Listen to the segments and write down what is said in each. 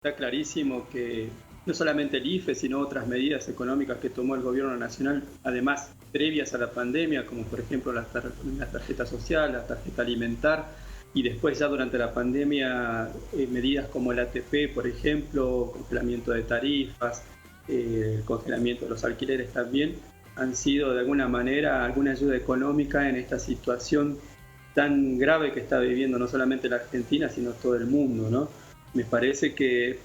Está clarísimo que no solamente el IFE, sino otras medidas económicas que tomó el gobierno nacional, además previas a la pandemia, como por ejemplo la tarjeta social, la tarjeta alimentar, y después ya durante la pandemia medidas como el ATP, por ejemplo, congelamiento de tarifas, congelamiento de los alquileres también, han sido de alguna manera alguna ayuda económica en esta situación tan grave que está viviendo no solamente la Argentina, sino todo el mundo, ¿no? Me parece que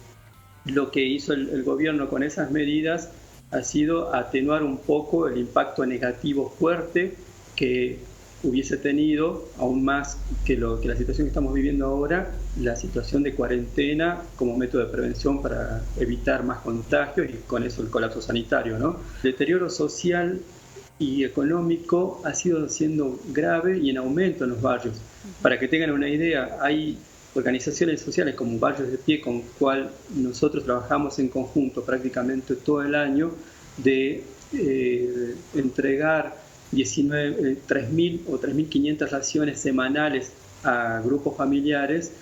lo que hizo el gobierno con esas medidas ha sido atenuar un poco el impacto negativo fuerte que hubiese tenido, aún más que la situación que estamos viviendo ahora, la situación de cuarentena como método de prevención para evitar más contagios y con eso el colapso sanitario, ¿no? El deterioro social y económico ha sido siendo grave y en aumento en los barrios. Para que tengan una idea, hay organizaciones sociales como Barrios de Pie, con cual nosotros trabajamos en conjunto prácticamente todo el año, de entregar 3.000 o 3.500 raciones semanales a grupos familiares,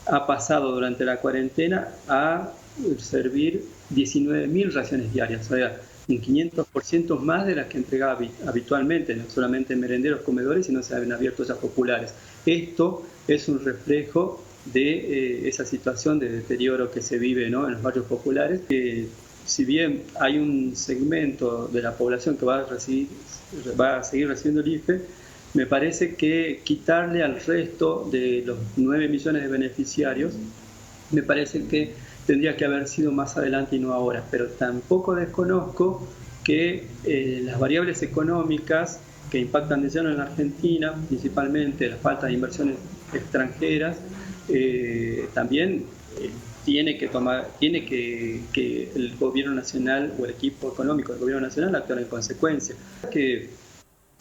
ha pasado durante la cuarentena a servir 19.000 raciones diarias, o sea, un 500% más de las que entregaba habitualmente, no solamente en merenderos, comedores, sino se han abierto ya populares. Esto es un reflejo de esa situación de deterioro que se vive, ¿no?, en los barrios populares. Si bien hay un segmento de la población que va a seguir recibiendo el IFE, me parece que quitarle al resto de los 9 millones de beneficiarios, me parece que tendría que haber sido más adelante y no ahora. Pero tampoco desconozco que las variables económicas que impactan de lleno en la Argentina, principalmente la falta de inversiones extranjeras, también tiene que el gobierno nacional o el equipo económico del gobierno nacional actuar en consecuencia. Que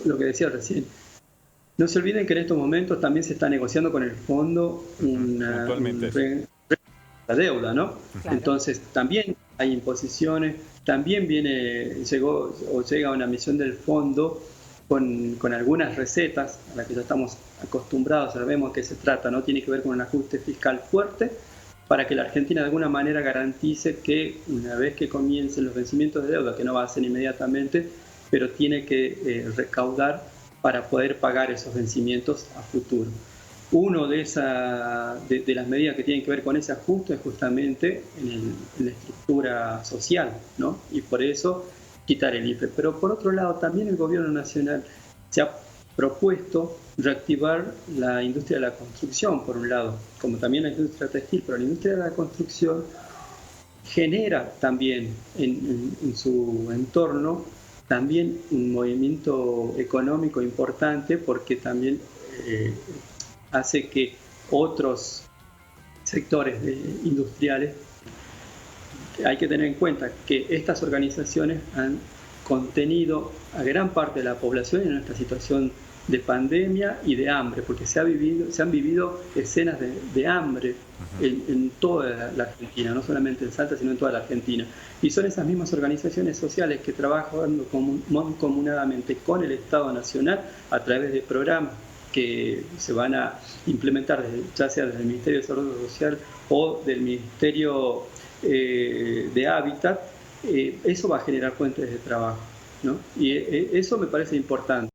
lo que decía recién, no se olviden que en estos momentos también se está negociando con el fondo la deuda, ¿no? Claro. Entonces también hay imposiciones, también llega una misión del fondo con algunas recetas a las que ya estamos acostumbrados, sabemos que se trata, ¿no? Tiene que ver con un ajuste fiscal fuerte para que la Argentina de alguna manera garantice que una vez que comiencen los vencimientos de deuda, que no va a ser inmediatamente, pero tiene que recaudar para poder pagar esos vencimientos a futuro. Uno de las medidas que tienen que ver con ese ajuste es justamente en la estructura social, ¿no? Y por eso quitar el IFE. Pero por otro lado, también el gobierno nacional se ha propuesto reactivar la industria de la construcción, por un lado, como también la industria textil, pero la industria de la construcción genera también en su entorno también un movimiento económico importante, porque también hace que otros sectores industriales, hay que tener en cuenta que estas organizaciones han contenido a gran parte de la población en esta situación de pandemia y de hambre, porque se han vivido escenas de hambre en toda la Argentina, no solamente en Salta, sino en toda la Argentina. Y son esas mismas organizaciones sociales que trabajan mancomunadamente con el Estado Nacional a través de programas que se van a implementar ya sea desde el Ministerio de Desarrollo Social o del Ministerio de Hábitat. Eso va a generar fuentes de trabajo, ¿no? Y eso me parece importante.